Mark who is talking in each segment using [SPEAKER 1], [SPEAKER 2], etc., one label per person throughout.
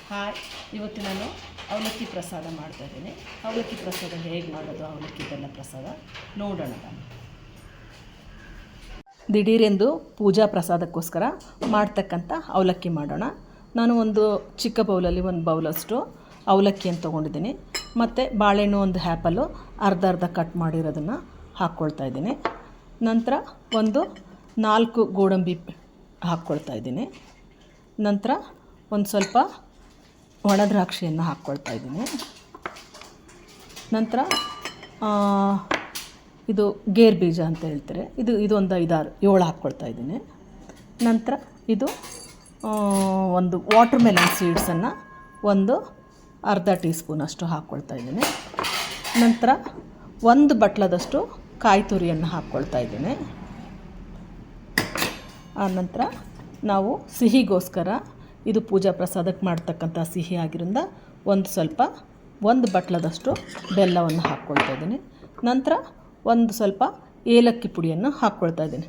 [SPEAKER 1] Hi, ಇವತ್ತು ನಾನು ಅವಲಕ್ಕಿ ಪ್ರಸಾದ ಮಾಡ್ತಾಯಿದ್ದೀನಿ. ಅವಲಕ್ಕಿ ಪ್ರಸಾದ ಹೇಗೆ ಮಾಡೋದು, ಅವಲಕ್ಕಿ ಬೆಲ್ಲ ಪ್ರಸಾದ ನೋಡೋಣ. ನಾನು ದಿಢೀರೆಂದು ಪೂಜಾ ಪ್ರಸಾದಕ್ಕೋಸ್ಕರ ಮಾಡ್ತಕ್ಕಂಥ ಅವಲಕ್ಕಿ ಮಾಡೋಣ. ನಾನು ಒಂದು ಚಿಕ್ಕ ಬೌಲಲ್ಲಿ ಒಂದು ಬೌಲಷ್ಟು ಅವಲಕ್ಕಿಯನ್ನು ತೊಗೊಂಡಿದ್ದೀನಿ. ಮತ್ತು ಬಾಳೆಹಣ್ಣು ಒಂದು ಆ್ಯಪಲ್ಲು ಅರ್ಧ ಕಟ್ ಮಾಡಿರೋದನ್ನು ಹಾಕ್ಕೊಳ್ತಾಯಿದ್ದೀನಿ. ನಂತರ ಒಂದು 4 ಗೋಡಂಬಿ ಹಾಕ್ಕೊಳ್ತಾಯಿದ್ದೀನಿ. ನಂತರ ಒಂದು ಸ್ವಲ್ಪ ಒಣ ದ್ರಾಕ್ಷಿಯನ್ನು ಹಾಕ್ಕೊಳ್ತಾಯಿದ್ದೀನಿ. ನಂತರ ಇದು ಗೇರು ಬೀಜ ಅಂತ ಹೇಳ್ತಾರೆ, ಇದೊಂದು 5-6-7 ಹಾಕ್ಕೊಳ್ತಾಯಿದ್ದೀನಿ. ನಂತರ ಇದು ಒಂದು ವಾಟರ್ ಮೆಲನ್ ಸೀಡ್ಸನ್ನು ಒಂದು ಅರ್ಧ ಟೀ ಸ್ಪೂನಷ್ಟು ಹಾಕ್ಕೊಳ್ತಾಯಿದ್ದೀನಿ. ನಂತರ ಒಂದು ಬಟ್ಲದಷ್ಟು ಕಾಯಿ ತುರಿಯನ್ನು ಹಾಕ್ಕೊಳ್ತಾಯಿದ್ದೀನಿ. ಆನಂತರ ನಾವು ಸಿಹಿಗೋಸ್ಕರ, ಇದು ಪೂಜಾ ಪ್ರಸಾದಕ್ಕೆ ಮಾಡ್ತಕ್ಕಂಥ ಸಿಹಿ ಆಗಿರೋದ್ರಿಂದ ಒಂದು ಬಟ್ಲದಷ್ಟು ಬೆಲ್ಲವನ್ನು ಹಾಕ್ಕೊಳ್ತಾಯಿದ್ದೀನಿ. ನಂತರ ಒಂದು ಸ್ವಲ್ಪ ಏಲಕ್ಕಿ ಪುಡಿಯನ್ನು ಹಾಕ್ಕೊಳ್ತಾಯಿದ್ದೀನಿ.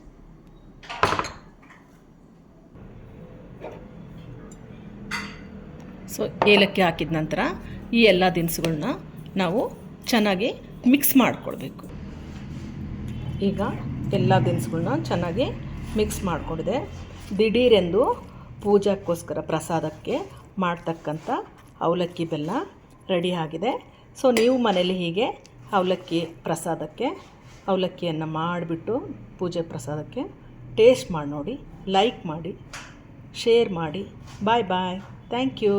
[SPEAKER 1] ಸೊ ಏಲಕ್ಕಿ ಹಾಕಿದ ನಂತರ ಈ ಎಲ್ಲ ದಿನಸುಗಳನ್ನ ನಾವು ಚೆನ್ನಾಗಿ ಮಿಕ್ಸ್ ಮಾಡಿಕೊಳ್ಬೇಕು. ಈಗ ಎಲ್ಲ ದಿನಸುಗಳನ್ನ ಚೆನ್ನಾಗಿ ಮಿಕ್ಸ್ ಮಾಡಿಕೊಂಡಿದೆ. ದಿಢೀರೆಂದು ಪೂಜಾಕ್ಕೋಸ್ಕರ ಪ್ರಸಾದಕ್ಕೆ ಮಾಡ್ತಕ್ಕಂಥ ಅವಲಕ್ಕಿ ಬೆಲ್ಲ ರೆಡಿ ಆಗಿದೆ. ಸೊ ನೀವು ಮನೇಲಿ ಹೀಗೆ ಅವಲಕ್ಕಿಯನ್ನು ಮಾಡಿಬಿಟ್ಟು ಪೂಜೆ ಪ್ರಸಾದಕ್ಕೆ ಟೇಸ್ಟ್ ಮಾಡಿ ನೋಡಿ, ಲೈಕ್ ಮಾಡಿ, ಶೇರ್ ಮಾಡಿ. ಬಾಯ್. Thank you.